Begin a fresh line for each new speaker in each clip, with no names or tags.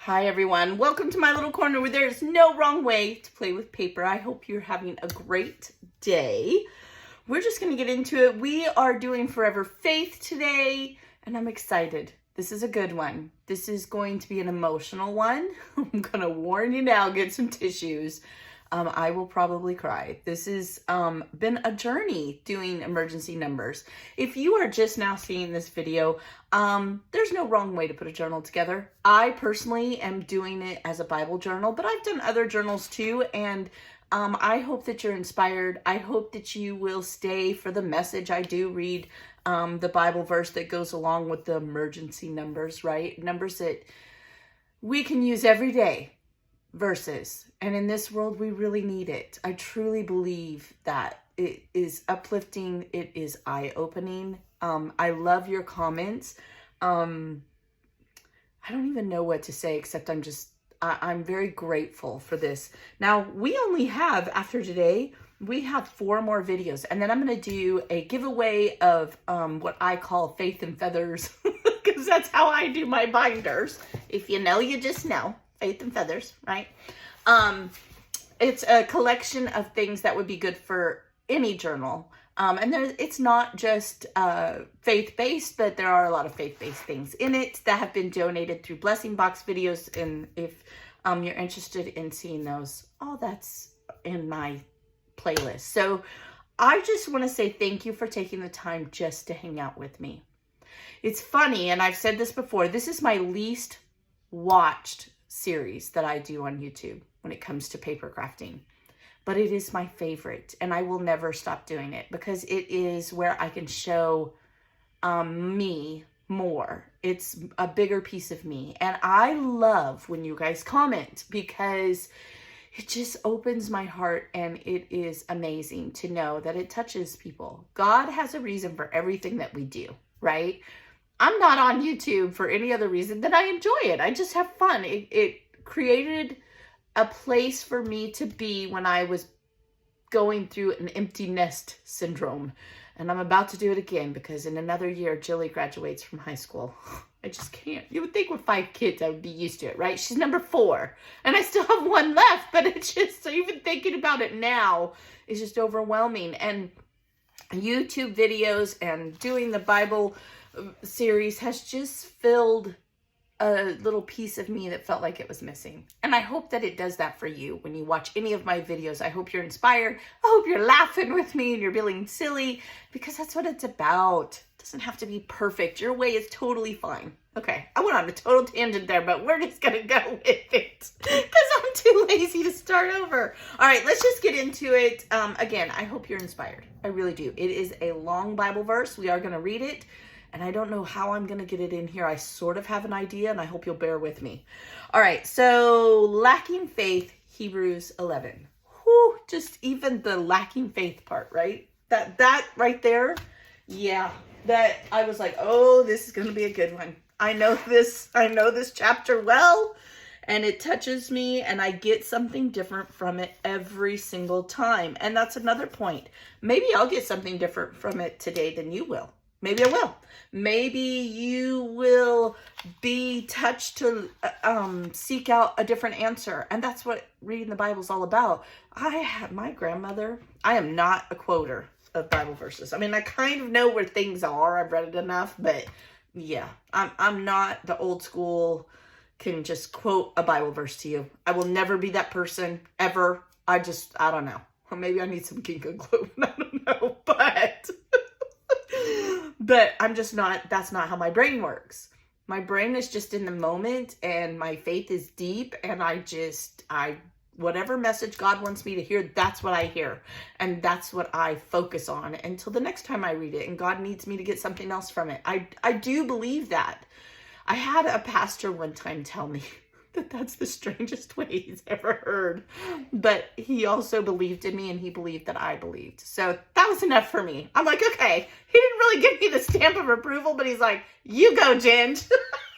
Hi everyone, welcome to my little corner where there's no wrong way to play with paper. I hope you're having a great day. We're just going to get into it. We are doing Forever Faith today, and I'm excited. This is a good one. This is going to be an emotional one. I'm going to warn you now, get some tissues. I will probably cry. This has been a journey doing emergency numbers. If you are just now seeing this video, there's no wrong way to put a journal together. I personally am doing it as a Bible journal, but I've done other journals too, and I hope that you're inspired. I hope that you will stay for the message. I do read the Bible verse that goes along with the emergency numbers, right? Numbers that we can use every day. Verses. And in this world, we really need it. I truly believe that it is uplifting. It is eye-opening. I love your comments. I don't even know what to say, except I'm very grateful for this. Now, we only have, after today, we have 4 more videos. And then I'm going to do a giveaway of what I call Faith and Feathers. Because that's how I do my binders. If you know, you just know. Faith and Feathers, right? It's a collection of things that would be good for any journal. And it's not just faith-based, but there are a lot of faith-based things in it that have been donated through Blessing Box videos. And if you're interested in seeing those, all that's in my playlist. So I just want to say thank you for taking the time just to hang out with me. It's funny, and I've said this before, this is my least watched series that I do on YouTube when it comes to paper crafting, but it is my favorite, and I will never stop doing it because it is where I can show me more. It's a bigger piece of me, and I love when you guys comment because it just opens my heart, and it is amazing to know that it touches people. God has a reason for everything that we do, right? I'm not on YouTube for any other reason than I enjoy it. I just have fun. It created a place for me to be when I was going through an empty nest syndrome. And I'm about to do it again because in another year, Jilly graduates from high school. I just can't. You would think with 5 kids, I would be used to it, right? She's number 4. And I still have 1 left, but it's just, so even thinking about it now is just overwhelming. And YouTube videos and doing the Bible series has just filled a little piece of me that felt like it was missing. And I hope that it does that for you when you watch any of my videos. I hope you're inspired. I hope you're laughing with me and you're feeling silly because that's what it's about. It doesn't have to be perfect. Your way is totally fine. Okay, I went on a total tangent there, but we're just gonna go with it because I'm too lazy to start over. All right, let's just get into it. Again, I hope you're inspired. I really do. It is a long Bible verse. We are gonna read it. And I don't know how I'm going to get it in here. I sort of have an idea, and I hope you'll bear with me. All right, so lacking faith, Hebrews 11. Whew, just even the lacking faith part, right? That right there, yeah. That I was like, oh, this is going to be a good one. I know this chapter well, and it touches me, and I get something different from it every single time. And that's another point. Maybe I'll get something different from it today than you will. Maybe I will. Maybe you will be touched to seek out a different answer. And that's what reading the Bible is all about. My grandmother, I am not a quoter of Bible verses. I mean, I kind of know where things are. I've read it enough, but yeah, I'm not the old school, can just quote a Bible verse to you. I will never be that person, ever. I don't know. Or maybe I need some ginkgo glue. I don't know, but I'm just not, that's not how my brain works. My brain is just in the moment, and my faith is deep, and whatever message God wants me to hear, that's what I hear. And that's what I focus on until the next time I read it, and God needs me to get something else from it. I do believe that. I had a pastor one time tell me that that's the strangest way he's ever heard. But he also believed in me, and he believed that I believed. So that was enough for me. I'm like, okay, he didn't really give me the stamp of approval, but he's like, you go, Ginge.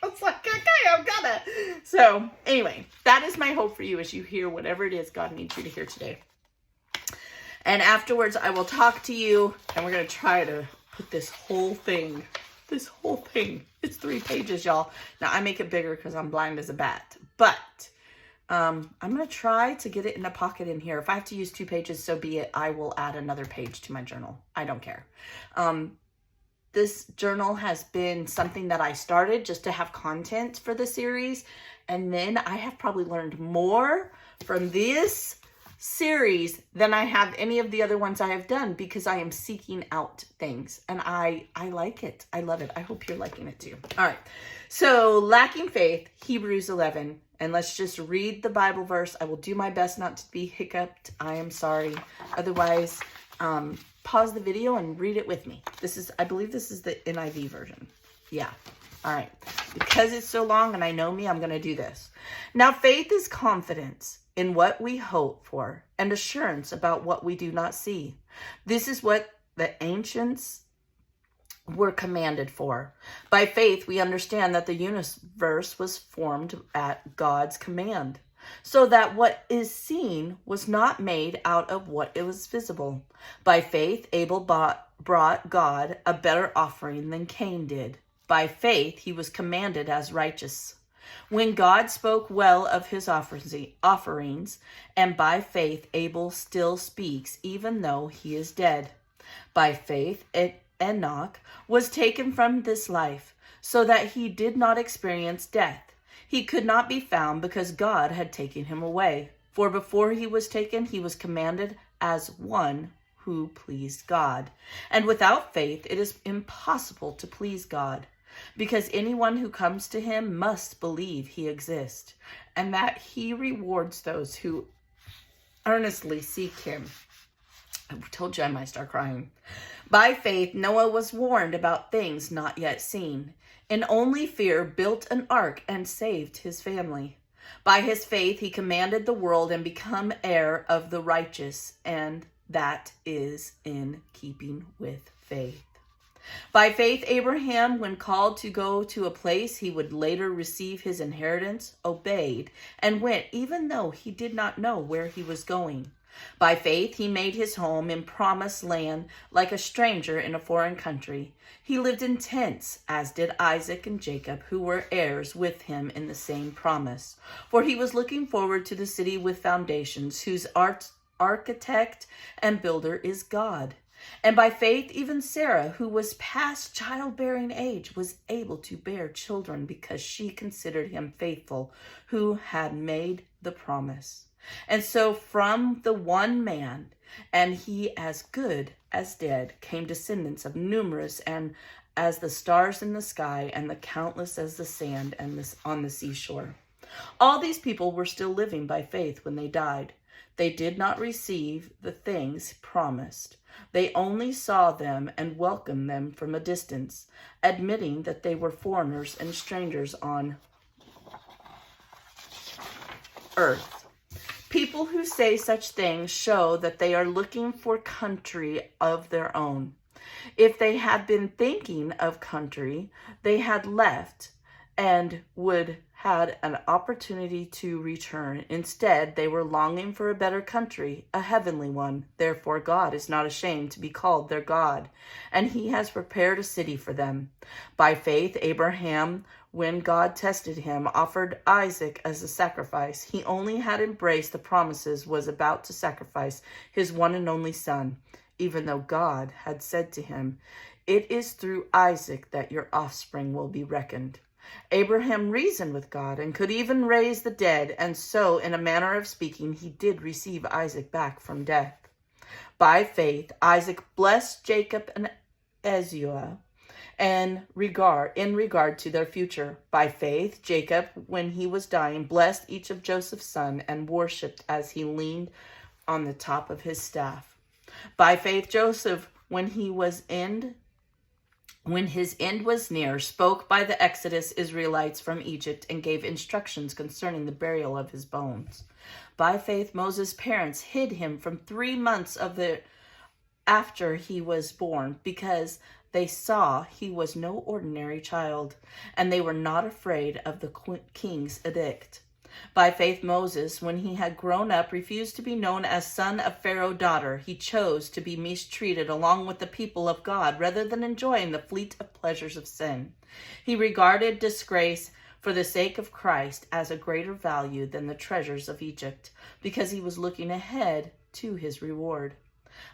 I was like, okay, I'm gonna. So anyway, that is my hope for you as you hear whatever it is God needs you to hear today. And afterwards, I will talk to you, and we're going to try to put this whole thing This whole thing. It's 3 pages, y'all. Now, I make it bigger because I'm blind as a bat. But I'm going to try to get it in a pocket in here. If I have to use 2 pages, so be it. I will add another page to my journal. I don't care. This journal has been something that I started just to have content for the series. And then I have probably learned more from this series than I have any of the other ones I have done, because I am seeking out things, and I like it. I love it. I hope you're liking it too. All right. So lacking faith, Hebrews 11. And let's just read the Bible verse. I will do my best not to be hiccuped. I am sorry. Otherwise, pause the video and read it with me. I believe this is the NIV version. Yeah. All right. Because it's so long and I know me, I'm going to do this. Now, faith is confidence in what we hope for and assurance about what we do not see. This is what the ancients were commanded for. By faith, we understand that the universe was formed at God's command, so that what is seen was not made out of what was visible. By faith, Abel brought God a better offering than Cain did. By faith, he was commanded as righteous when God spoke well of his offerings, and by faith, Abel still speaks, even though he is dead. By faith, Enoch was taken from this life, so that he did not experience death. He could not be found because God had taken him away. For before he was taken, he was commanded as one who pleased God. And without faith, it is impossible to please God, because anyone who comes to him must believe he exists, and that he rewards those who earnestly seek him. I told you I might start crying. By faith, Noah was warned about things not yet seen. In only fear, built an ark and saved his family. By his faith, he commanded the world and became heir of the righteous, and that is in keeping with faith. By faith, Abraham, when called to go to a place he would later receive his inheritance, obeyed and went, even though he did not know where he was going. By faith, he made his home in promised land like a stranger in a foreign country. He lived in tents, as did Isaac and Jacob, who were heirs with him in the same promise. For he was looking forward to the city with foundations, whose architect and builder is God. And by faith, even Sarah, who was past childbearing age, was able to bear children because she considered him faithful who had made the promise. And so from the one man, and he as good as dead, came descendants of numerous and as the stars in the sky and the countless as the sand and on the seashore. All these people were still living by faith when they died. They did not receive the things promised. They only saw them and welcomed them from a distance, admitting that they were foreigners and strangers on earth. People who say such things show that they are looking for country of their own. If they had been thinking of country, they had left and would had an opportunity to return. Instead, they were longing for a better country, a heavenly one. Therefore, God is not ashamed to be called their God, and he has prepared a city for them. By faith, Abraham, when God tested him, offered Isaac as a sacrifice. He only had embraced the promises, was about to sacrifice his one and only son, even though God had said to him, "It is through Isaac that your offspring will be reckoned." Abraham reasoned with God and could even raise the dead, and so, in a manner of speaking, he did receive Isaac back from death. By faith, Isaac blessed Jacob and Esau in regard to their future. By faith, Jacob, when he was dying, blessed each of Joseph's sons and worshipped as he leaned on the top of his staff. By faith, Joseph, when his end was near, spoke by the Exodus Israelites from Egypt and gave instructions concerning the burial of his bones. By faith, Moses' parents hid him from 3 months after he was born, because they saw he was no ordinary child, and they were not afraid of the king's edict. By faith, Moses, when he had grown up, refused to be known as son of Pharaoh's daughter. He chose to be mistreated along with the people of God rather than enjoying the fleet of pleasures of sin. He regarded disgrace for the sake of Christ as a greater value than the treasures of Egypt, because he was looking ahead to his reward.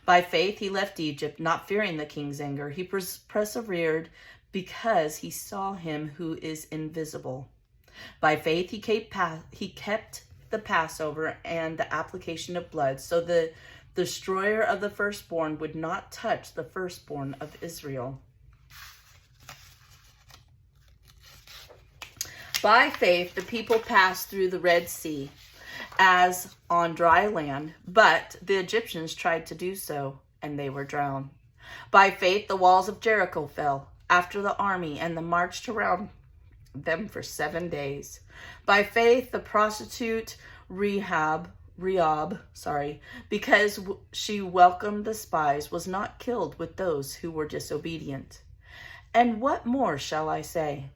By faith, he left Egypt, not fearing the king's anger. He persevered because he saw him who is invisible. By faith, he kept the Passover and the application of blood, so the destroyer of the firstborn would not touch the firstborn of Israel. By faith, the people passed through the Red Sea as on dry land, but the Egyptians tried to do so, and they were drowned. By faith, the walls of Jericho fell after the army and the marched around them for 7 days. By faith, the prostitute Rahab, because she welcomed the spies, was not killed with those who were disobedient. And what more shall I say?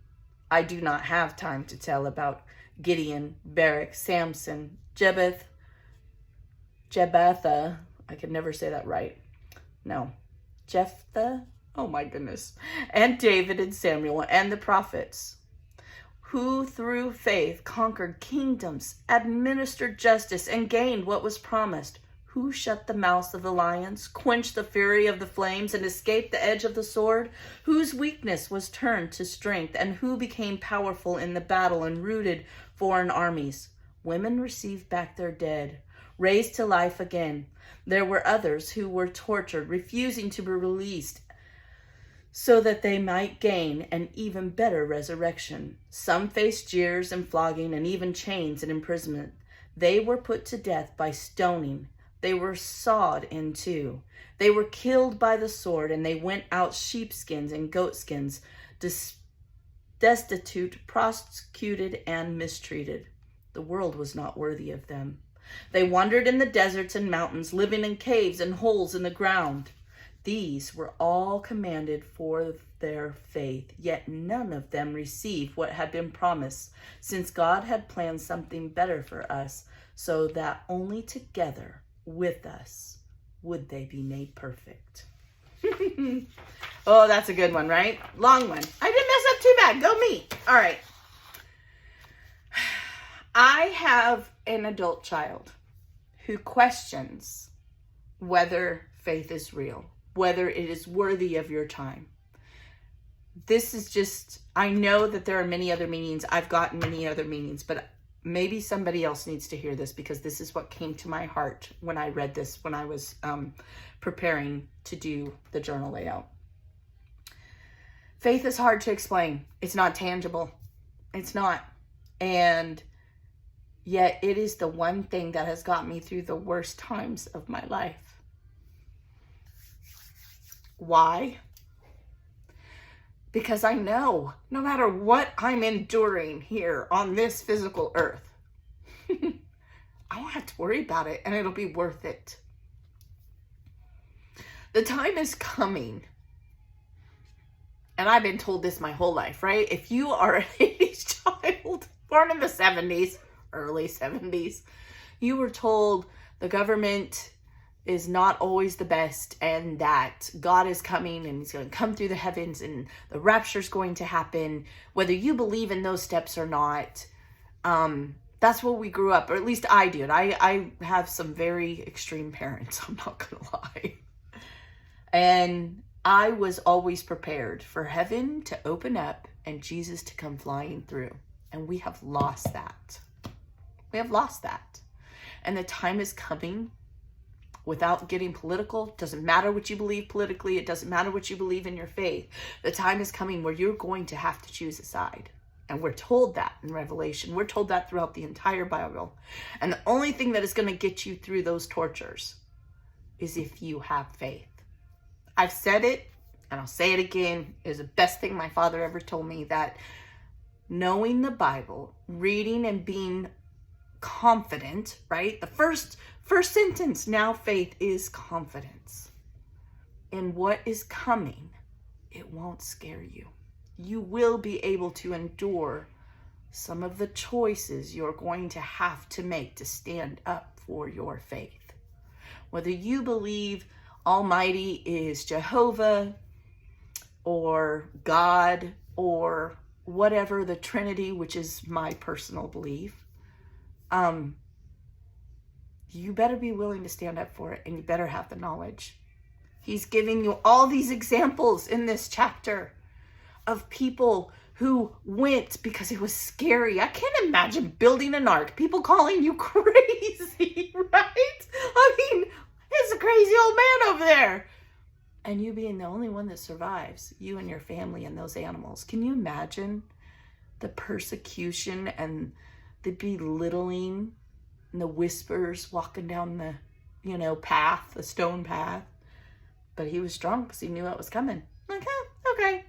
I do not have time to tell about Gideon, Barak, Samson, Jephthah, I can never say that right. No, Jephthah, oh my goodness, and David and Samuel and the prophets, who through faith conquered kingdoms, administered justice, and gained what was promised, who shut the mouths of the lions, quenched the fury of the flames, and escaped the edge of the sword, whose weakness was turned to strength, and who became powerful in the battle and routed foreign armies. Women received back their dead, raised to life again. There were others who were tortured, refusing to be released, so that they might gain an even better resurrection. Some faced jeers and flogging and even chains and imprisonment. They were put to death by stoning. They were sawed in two. They were killed by the sword, and they went out sheepskins and goatskins, destitute, prosecuted, and mistreated. The world was not worthy of them. They wandered in the deserts and mountains, living in caves and holes in the ground. These were all commended for their faith, yet none of them received what had been promised, since God had planned something better for us, so that only together with us would they be made perfect. Oh, that's a good one, right? Long one. I didn't mess up too bad. Go me. All right. I have an adult child who questions whether faith is real, whether it is worthy of your time. This is just, I know that there are many other meanings. I've gotten many other meanings, but maybe somebody else needs to hear this, because this is what came to my heart when I read this, when I was preparing to do the journal layout. Faith is hard to explain. It's not tangible. It's not. And yet it is the one thing that has got me through the worst times of my life. Why? Because I know no matter what I'm enduring here on this physical earth, I won't have to worry about it, and it'll be worth it. The time is coming, and I've been told this my whole life, right? If you are an 80s child born in the 70s, early 70s, you were told the government is not always the best, and that God is coming and he's going to come through the heavens and the rapture is going to happen, whether you believe in those steps or not. That's what we grew up, or at least I did. I have some very extreme parents, I'm not going to lie. And I was always prepared for heaven to open up and Jesus to come flying through. And we have lost that. We have lost that. And the time is coming, without getting political. Doesn't matter what you believe politically. It doesn't matter what you believe in your faith. The time is coming where you're going to have to choose a side. And we're told that in Revelation. We're told that throughout the entire Bible. And the only thing that is going to get you through those tortures is if you have faith. I've said it, and I'll say it again. It was the best thing my father ever told me, that knowing the Bible, reading and being confident, right? The first sentence, now faith is confidence in what is coming. It won't scare you. You will be able to endure some of the choices you're going to have to make to stand up for your faith. Whether you believe Almighty is Jehovah or God or whatever, the Trinity, which is my personal belief, you better be willing to stand up for it, and you better have the knowledge. He's giving you all these examples in this chapter of people who went because it was scary. I can't imagine building an ark, people calling you crazy, right? I mean, it's a crazy old man over there. And you being the only one that survives, you and your family and those animals. Can you imagine the persecution and the belittling and the whispers walking down the, path, the stone path? But he was strong because he knew what was coming. Like, okay.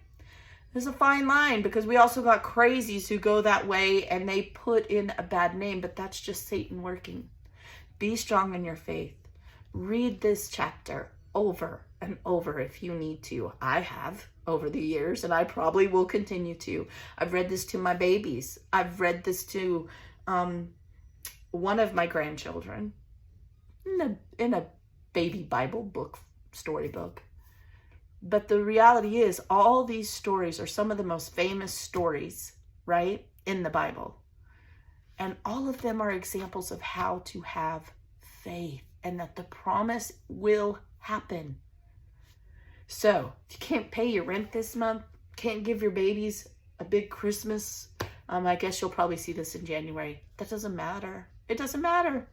There's a fine line, because we also got crazies who go that way and they put in a bad name, but that's just Satan working. Be strong in your faith. Read this chapter over and over if you need to. I have over the years, and I probably will continue to. I've read this to my babies. I've read this to one of my grandchildren in a baby Bible book, storybook. But the reality is, all these stories are some of the most famous stories, right, in the Bible. And all of them are examples of how to have faith and that the promise will happen. So, if you can't pay your rent this month, can't give your babies a big Christmas, I guess you'll probably see this in January. That doesn't matter. It doesn't matter.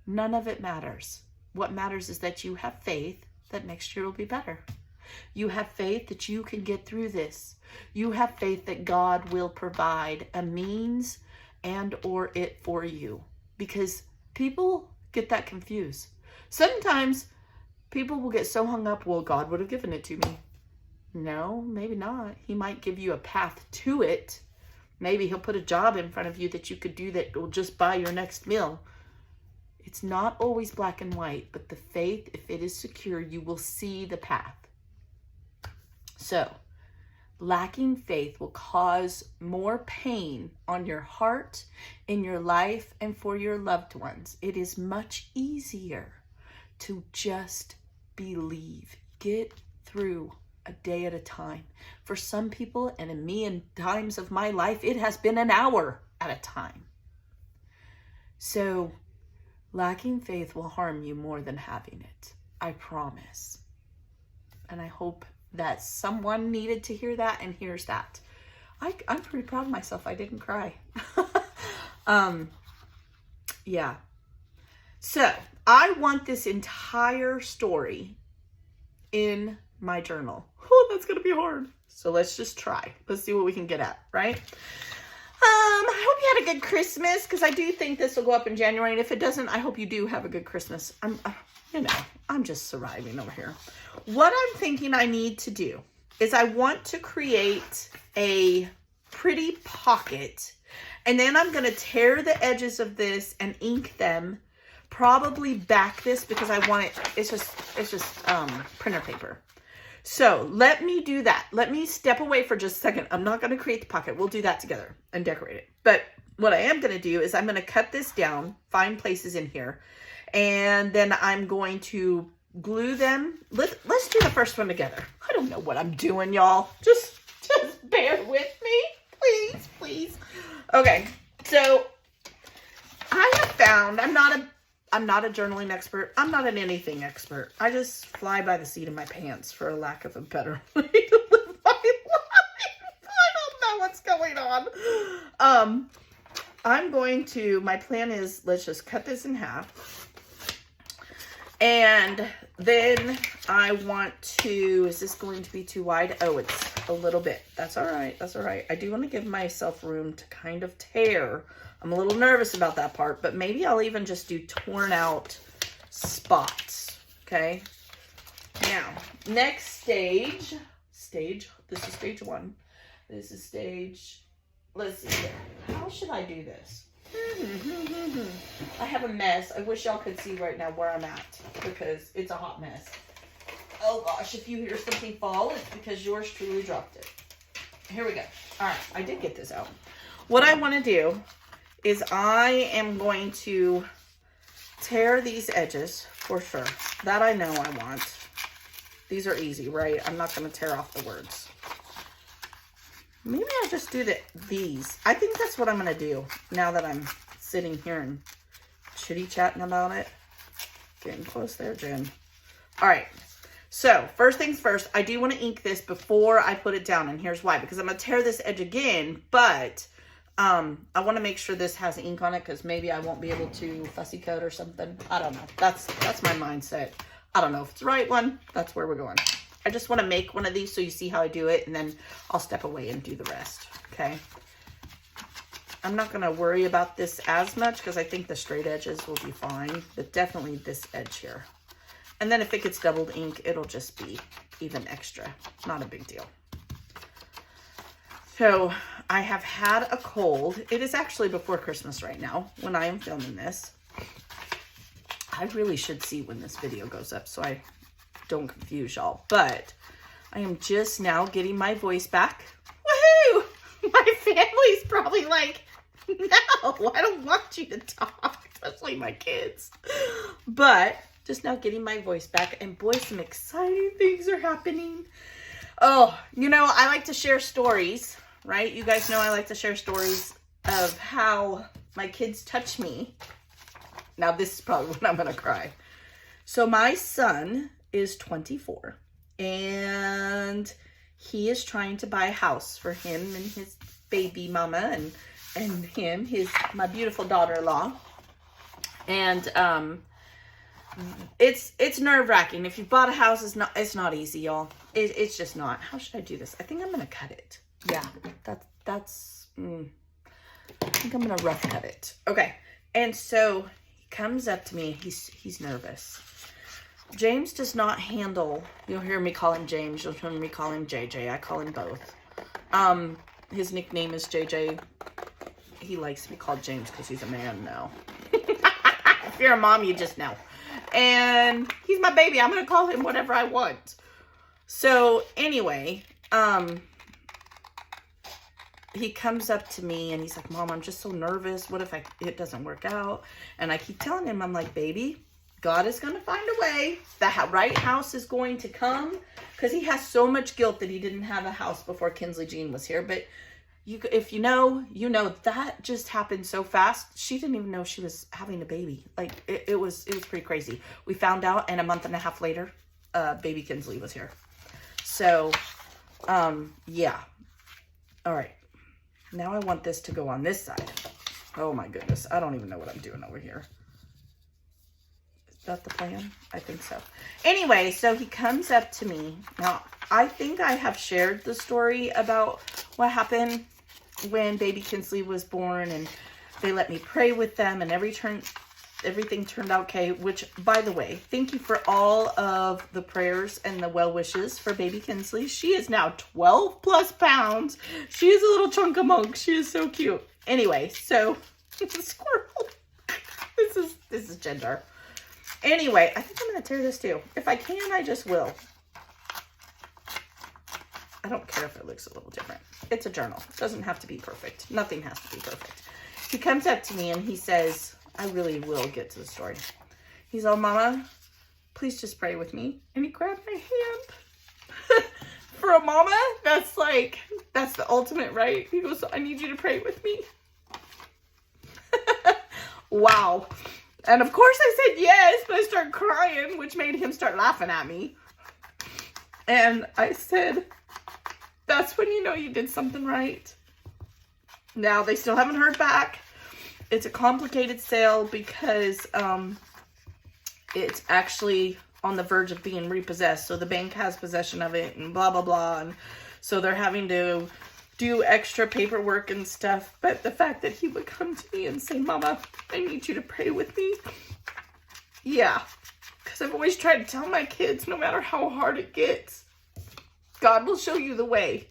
None of it matters. What matters is that you have faith that next year will be better. You have faith that you can get through this. You have faith that God will provide a means and or it for you. Because people get that confused. Sometimes people will get so hung up, well, God would have given it to me. No, maybe not. He might give you a path to it. Maybe he'll put a job in front of you that you could do that will just buy your next meal. It's not always black and white, but the faith, if it is secure, you will see the path. So, lacking faith will cause more pain on your heart, in your life, and for your loved ones. It is much easier to just believe. Get through a day at a time. For some people, and in me in times of my life, it has been an hour at a time. So, lacking faith will harm you more than having it. I promise. And I hope that someone needed to hear that and hears that. I'm pretty proud of myself. I didn't cry. Yeah. So, I want this entire story in my journal. Oh, that's going to be hard. So let's just try. Let's see what we can get at, right? I hope you had a good Christmas, because I do think this will go up in January. And if it doesn't, I hope you do have a good Christmas. I'm just surviving over here. What I'm thinking I need to do is I want to create a pretty pocket, and then I'm going to tear the edges of this and ink them. Probably back this because I want it. It's just printer paper. So let me do that. Let me step away for just a second. I'm not going to create the pocket. We'll do that together and decorate it. But what I am going to do is I'm going to cut this down, find places in here, and then I'm going to glue them. Let's do the first one together. I don't know what I'm doing, y'all. Just bear with me, please. Okay, so I have found, I'm not a journaling expert. I'm not an anything expert. I just fly by the seat of my pants, for a lack of a better way to live my life. I don't know what's going on. My plan is, let's just cut this in half. And then I want to, is this going to be too wide? Oh, it's a little bit. That's all right. That's all right. I do want to give myself room to kind of tear. I'm a little nervous about that part, but maybe I'll even just do torn out spots. Okay. Now, next stage, this is stage 1. This is stage, let's see here. How should I do this? I have a mess. I wish y'all could see right now where I'm at, because it's a hot mess. Oh gosh, if you hear something fall, it's because yours truly dropped it. Here we go. All right, I did get this out. what I want to do is I am going to tear these edges for sure. That I know I want. These are easy, right? I'm not going to tear off the words. Maybe I'll just do these. I think that's what I'm going to do now that I'm sitting here and chitty-chatting about it. Getting close there, Jen. All right. So, first things first, I do want to ink this before I put it down, and here's why. Because I'm going to tear this edge again, but I want to make sure this has ink on it because maybe I won't be able to fussy coat or something. I don't know. That's my mindset. I don't know if it's the right one. That's where we're going. I just want to make one of these so you see how I do it, and then I'll step away and do the rest, okay? I'm not going to worry about this as much because I think the straight edges will be fine, but definitely this edge here. And then if it gets doubled ink, it'll just be even extra. Not a big deal. So I have had a cold. It is actually before Christmas right now when I am filming this. I really should see when this video goes up so I don't confuse y'all. But I am just now getting my voice back. Woohoo! My family's probably like, no, I don't want you to talk, especially my kids. But just now getting my voice back, and boy, some exciting things are happening. Oh, you know, I like to share stories, right? You guys know I like to share stories of how my kids touch me. Now, this is probably when I'm going to cry. So my son is 24, and he is trying to buy a house for him and his baby mama and him, my beautiful daughter-in-law. And it's nerve-wracking. If you bought a house, it's not easy, y'all. It's just not. How should I do this? I think I'm gonna cut it. Yeah, that's I think I'm gonna rough cut it. Okay. And so he comes up to me. He's nervous. James does not handle, you'll hear me call him James, you'll hear me call him JJ. I call him both. His nickname is JJ. He likes to be called James because he's a man now. If you're a mom, you just know. And he's my baby. I'm going to call him whatever I want. So anyway, he comes up to me and he's like, Mom, I'm just so nervous. What if it doesn't work out? And I keep telling him, I'm like, baby, God is going to find a way. The right house is going to come, because he has so much guilt that he didn't have a house before Kinsley Jean was here. But if you know, that just happened so fast. She didn't even know she was having a baby. Like it was pretty crazy. We found out, and a month and a half later, baby Kinsley was here. So, yeah. All right. Now I want this to go on this side. Oh my goodness. I don't even know what I'm doing over here. Is that the plan? I think so. Anyway, so he comes up to me. Now, I think I have shared the story about what happened when baby Kinsley was born, and they let me pray with them, and everything turned out okay, which, by the way, thank you for all of the prayers and the well wishes for baby Kinsley. She is now 12 plus pounds. She is a little chunk of munk. She is so cute. Anyway, so it's a squirrel. This is gender. Anyway, I think I'm going to tear this too. If I can, I just will. I don't care if it looks a little different. It's a journal. It doesn't have to be perfect. Nothing has to be perfect. He comes up to me and he says, I really will get to the story. He's all, Mama, please just pray with me. And he grabbed my hand. For a mama, that's the ultimate, right? He goes, I need you to pray with me. Wow. And of course I said yes, but I started crying, which made him start laughing at me. And I said, that's when you know you did something right. Now, they still haven't heard back. It's a complicated sale because it's actually on the verge of being repossessed. So the bank has possession of it and blah, blah, blah. And so they're having to do extra paperwork and stuff. But the fact that he would come to me and say, Mama, I need you to pray with me. Yeah. Because I've always tried to tell my kids, no matter how hard it gets, God will show you the way.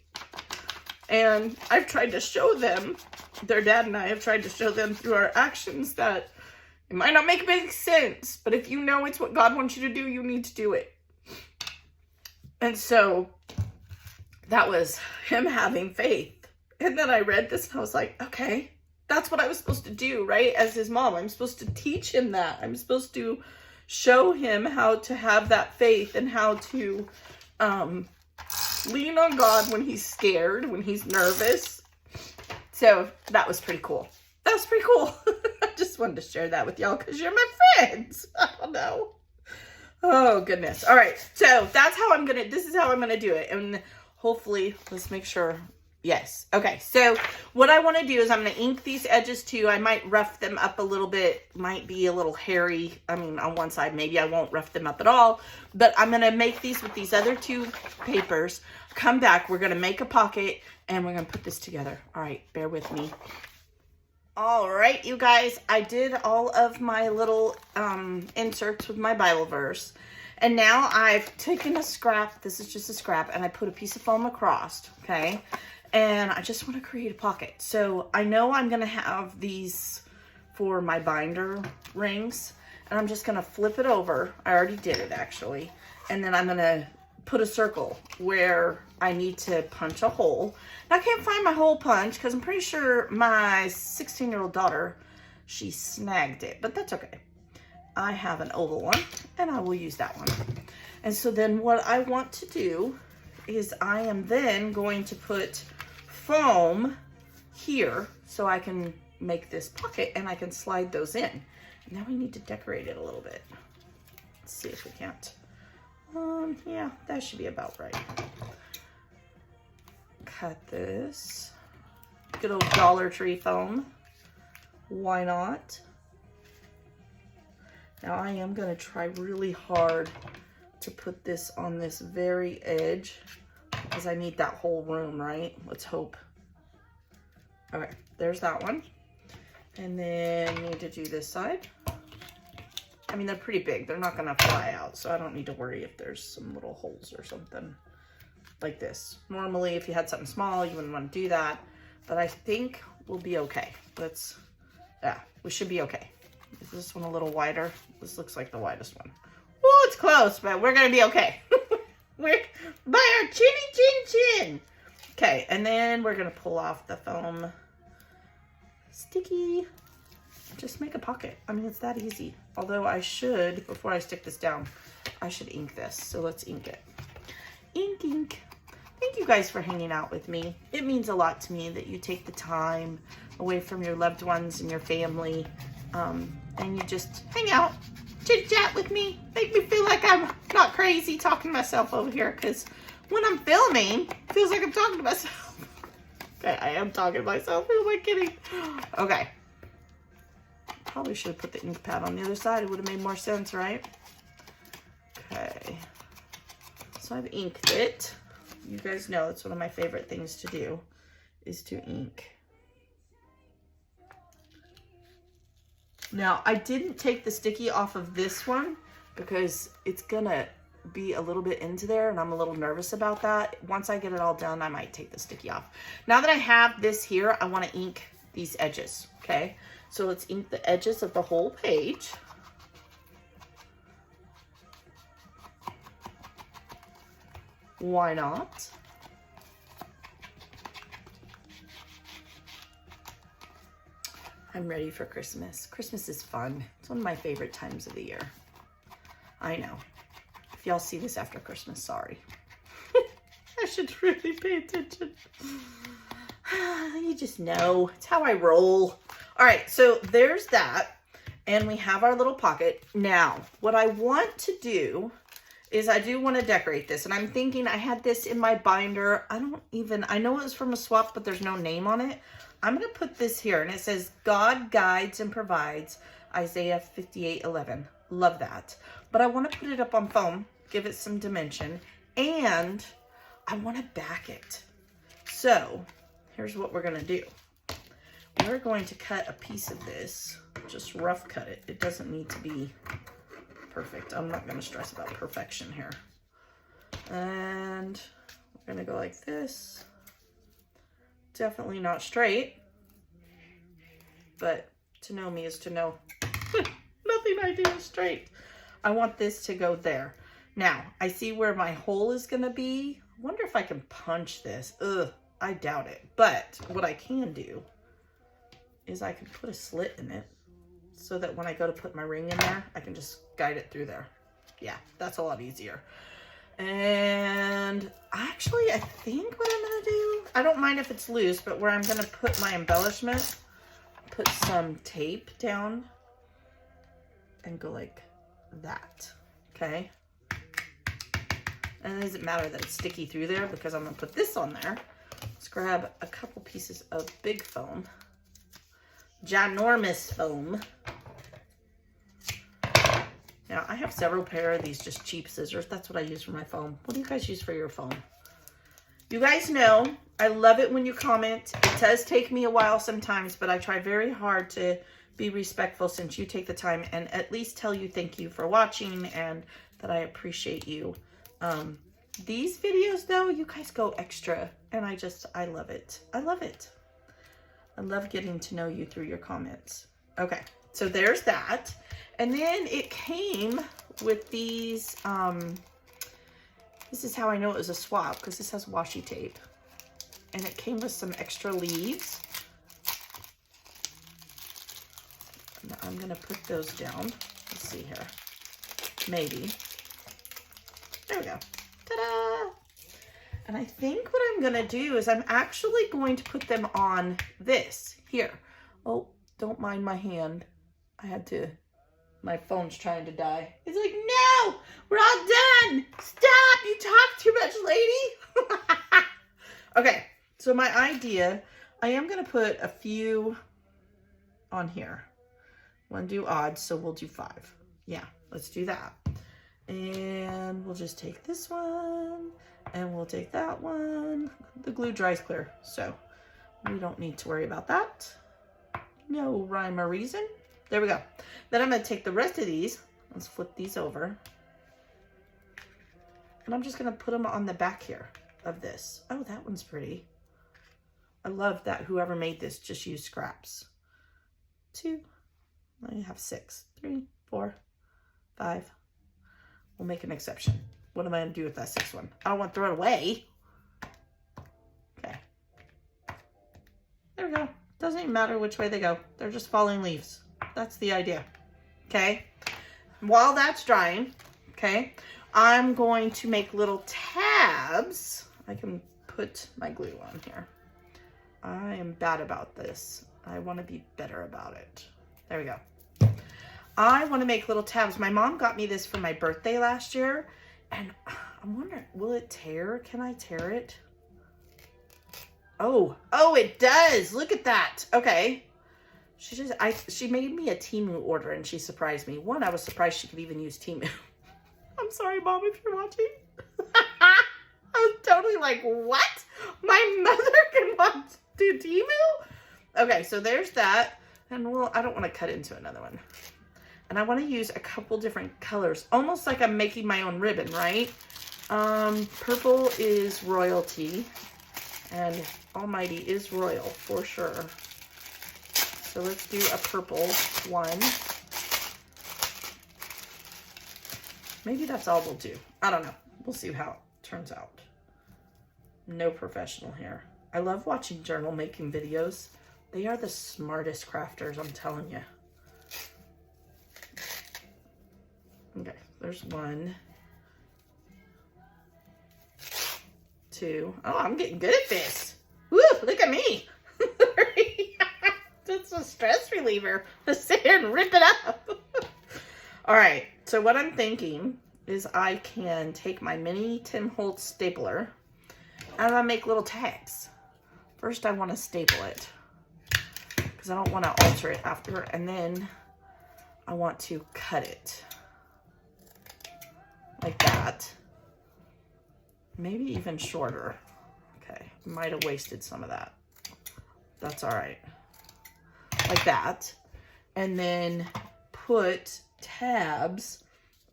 And I've tried to show them, their dad and I have tried to show them through our actions that it might not make big sense, but if you know it's what God wants you to do, you need to do it. And so that was him having faith And then I read this and I was like, okay, that's what I was supposed to do, right? As his mom, I'm supposed to teach him that. I'm supposed to show him how to have that faith and how to lean on God when he's scared, when he's nervous. So that was pretty cool. That was pretty cool. I just wanted to share that with y'all because you're my friends. I don't know. Oh, goodness. All right. So that's how this is how I'm going to do it. And hopefully, let's make sure. Yes. Okay. So what I want to do is I'm going to ink these edges too. I might rough them up a little bit. Might be a little hairy. I mean, on one side, maybe I won't rough them up at all. But I'm going to make these with these other two papers. Come back. We're going to make a pocket and we're going to put this together. All right. Bear with me. All right, you guys, I did all of my little inserts with my Bible verse. And now I've taken a scrap, this is just a scrap, and I put a piece of foam across, okay? And I just want to create a pocket. So I know I'm going to have these for my binder rings. And I'm just going to flip it over. I already did it, actually. And then I'm going to put a circle where I need to punch a hole. Now, I can't find my hole punch because I'm pretty sure my 16-year-old daughter, she snagged it, but that's okay. I have an oval one and I will use that one. And so then what I want to do is I am then going to put foam here so I can make this pocket and I can slide those in. Now we need to decorate it a little bit. Let's see if we can't. Yeah, that should be about right. Cut this. Good old Dollar Tree foam. Why not? Now I am going to try really hard to put this on this very edge because I need that whole room, right? Let's hope. Okay, there's that one. And then need to do this side. I mean, they're pretty big. They're not going to fly out, so I don't need to worry if there's some little holes or something like this. Normally, if you had something small, you wouldn't want to do that, but I think we'll be okay. Yeah, we should be okay. Is this one a little wider? This looks like the widest one. Oh, it's close, but we're going to be okay. We're by our chinny chin chin. Okay, and then we're going to pull off the foam sticky. Just make a pocket. I mean, it's that easy. Although I should, before I stick this down, I should ink this. So let's ink it. Ink, ink. Thank you guys for hanging out with me. It means a lot to me that you take the time away from your loved ones and your family, and you just hang out, chit chat with me, make me feel like I'm not crazy talking to myself over here, because when I'm filming, it feels like I'm talking to myself. Okay, I am talking to myself. Who am I kidding? Okay. Probably should have put the ink pad on the other side. It would have made more sense, right? Okay. So I've inked it. You guys know it's one of my favorite things to do, is to ink. Now, I didn't take the sticky off of this one because it's gonna be a little bit into there and I'm a little nervous about that. Once I get it all done, I might take the sticky off. Now that I have this here, I want to ink these edges, okay? So let's ink the edges of the whole page. Why not? I'm ready for Christmas. Christmas is fun. It's one of my favorite times of the year. I know. If y'all see this after Christmas, sorry. I should really pay attention. You just know. It's how I roll. All right, so there's that. And we have our little pocket. Now, what I want to do is I do want to decorate this. And I'm thinking I had this in my binder. I know it was from a swap, but there's no name on it. I'm going to put this here. And it says, God guides and provides, Isaiah 58:11. Love that. But I want to put it up on foam, give it some dimension. And I want to back it. So here's what we're going to do. We're going to cut a piece of this, just rough cut it. It doesn't need to be perfect. I'm not going to stress about perfection here. And we're going to go like this. Definitely not straight, but to know me is to know nothing I do is straight. I want this to go there. Now, I see where my hole is going to be. I wonder if I can punch this. Ugh, I doubt it. But what I can do is I can put a slit in it so that when I go to put my ring in there, I can just guide it through there. Yeah, that's a lot easier. And actually, I think what I'm gonna do, I don't mind if it's loose, but where I'm gonna put my embellishment, put some tape down and go like that, okay? And it doesn't matter that it's sticky through there because I'm gonna put this on there. Let's grab a couple pieces of big foam, ginormous foam. Now, I have several pair of these just cheap scissors. That's what I use for my foam. What do you guys use for your foam? You guys know, I love it when you comment. It does take me a while sometimes, but I try very hard to be respectful since you take the time and at least tell you thank you for watching and that I appreciate you. These videos, though, you guys go extra, and I love it. I love it. I love getting to know you through your comments. Okay, so there's that. And then it came with these, this is how I know it was a swap, because this has washi tape. And it came with some extra leaves. Now I'm gonna put those down. Let's see here. Maybe. There we go. Ta-da! And I think what I'm gonna do is I'm actually going to put them on this here. Oh, don't mind my hand. I had to, my phone's trying to die. It's like, no, we're all done. Stop, you talk too much, lady. Okay, so my idea, I am gonna put a few on here. Want to do odds, so we'll do 5. Yeah, let's do that. And we'll just take this one and we'll take that one. The glue dries clear, so we don't need to worry about that. No rhyme or reason. There we go. Then I'm going to take the rest of these. Let's flip these over. And I'm just going to put them on the back here of this. Oh, that one's pretty. I love that whoever made this just used scraps. 2. I have 6. 3, 4, 5. We'll make an exception. What am I going to do with that 6th one? I don't want to throw it away. Okay. There we go. Doesn't even matter which way they go. They're just falling leaves. That's the idea. Okay. While that's drying, okay, I'm going to make little tabs. I can put my glue on here. I am bad about this. I want to be better about it. There we go. I want to make little tabs. My mom got me this for my birthday last year, and I'm wondering, will it tear? Can I tear it? Oh, it does. Look at that. Okay. She made me a Temu order, and she surprised me. One, I was surprised she could even use Temu. I'm sorry, Mom, if you're watching. I was totally like, what? My mother can want to do Temu? Okay, so there's that. And well, I don't want to cut into another one. And I want to use a couple different colors, almost like I'm making my own ribbon, right? Purple is royalty, and Almighty is royal for sure. So let's do a purple one. Maybe that's all we'll do. I don't know. We'll see how it turns out. No professional here. I love watching journal making videos. They are the smartest crafters, I'm telling you. Okay, there's 1, 2. Oh, I'm getting good at this. Woo, look at me. That's a stress reliever. Let's sit here and rip it up. All right, so what I'm thinking is I can take my mini Tim Holtz stapler and I'll make little tabs. First, I want to staple it because I don't want to alter it after, and then I want to cut it like that. Maybe even shorter. Okay, might have wasted some of that. That's all right. Like that. And then put tabs.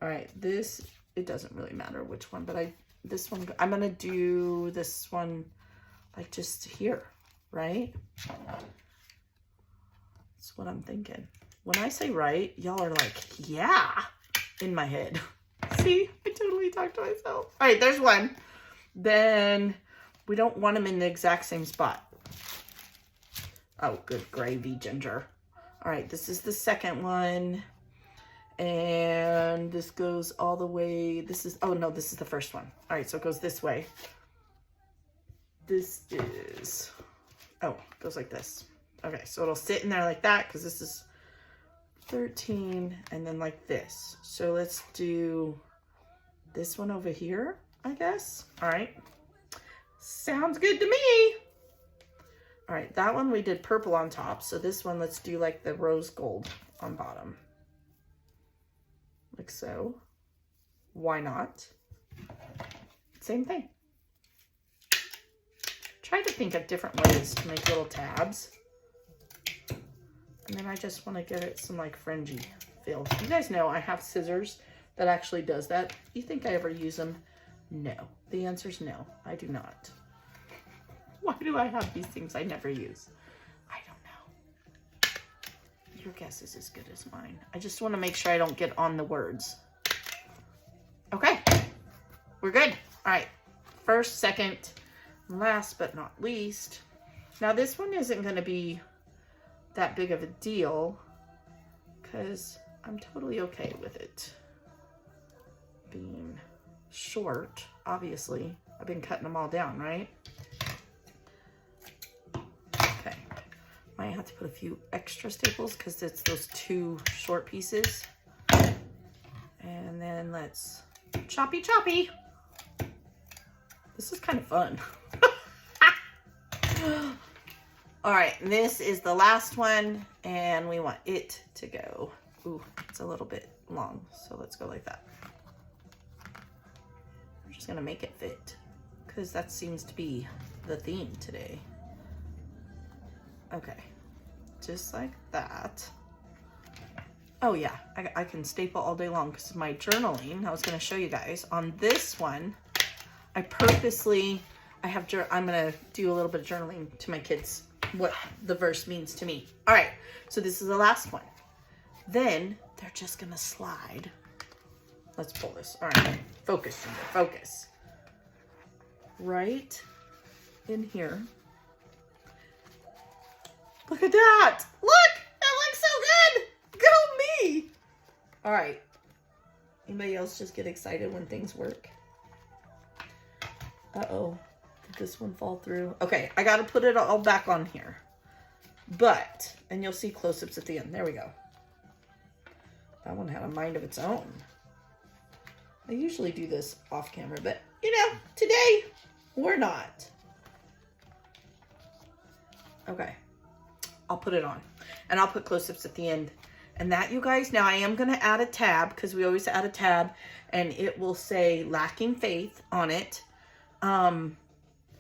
All right, this, it doesn't really matter which one, but this one, I'm gonna do this one like just here, right? That's what I'm thinking. When I say right, y'all are like, yeah, in my head. See, I totally talked to myself. All right, there's one. Then We don't want them in the exact same spot. Oh, good gravy, Ginger. All right, this is the second one. And this goes all the way. This is, oh no, this is the first one. All right, so it goes this way. This is, oh, it goes like this. Okay, so it'll sit in there like that because this is 13 and then like this. So let's do this one over here, I guess. All right, sounds good to me. All right, that one we did purple on top. So this one, let's do like the rose gold on bottom. Like so. Why not? Same thing. Try to think of different ways to make little tabs. And then I just want to give it some like fringy feel. You guys know I have scissors that actually does that. You think I ever use them? No. The answer is no, I do not. Why do I have these things I never use? I don't know. Your guess is as good as mine. I just want to make sure I don't get on the words. Okay, we're good. All right, first, second, last but not least. Now this one isn't going to be that big of a deal because I'm totally okay with it being short. Obviously, I've been cutting them all down, right? Okay, might have to put a few extra staples because it's those two short pieces. And then let's choppy choppy. This is kind of fun. All right, this is the last one and we want it to go. Ooh, it's a little bit long, so let's go like that. I'm just gonna make it fit because that seems to be the theme today. Okay, just like that. Oh yeah, I can staple all day long because of my journaling. I was gonna show you guys on this one. I purposely, I'm gonna do a little bit of journaling to my kids, what the verse means to me. All right, so this is the last one. Then they're just gonna slide. Let's pull this. All right, focus, Cinder, focus. Right in here. Look at that. Look, that looks so good. Go me. All right. Anybody else just get excited when things work? Uh-oh. Did this one fall through? Okay, I got to put it all back on here. But, and you'll see close-ups at the end. There we go. That one had a mind of its own. I usually do this off camera, but, you know, today, we're not. Okay. I'll put it on. And I'll put close-ups at the end. And that, you guys, now I am going to add a tab, because we always add a tab, and it will say lacking faith on it. And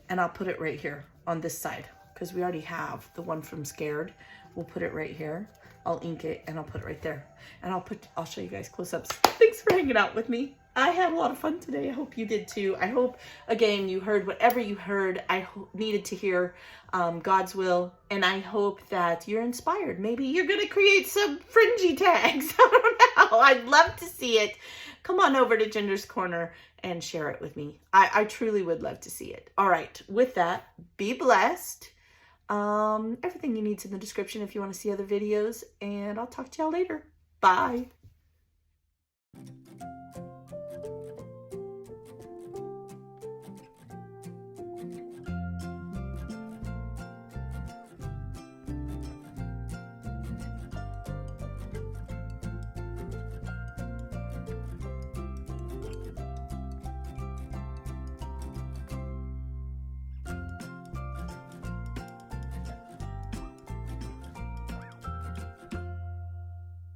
I'll put it right here on this side, because we already have the one from Scared. We'll put it right here. I'll ink it and I'll put it right there. And I'll show you guys close-ups. Thanks for hanging out with me. I had a lot of fun today. I hope you did too. I hope, again, you heard whatever you heard. I needed to hear God's will. And I hope that you're inspired. Maybe you're going to create some fringy tags. I don't know. I'd love to see it. Come on over to Ginger's Corner and share it with me. I truly would love to see it. All right. With that, be blessed. Everything you need's in the description if you want to see other videos. And I'll talk to y'all later. Bye.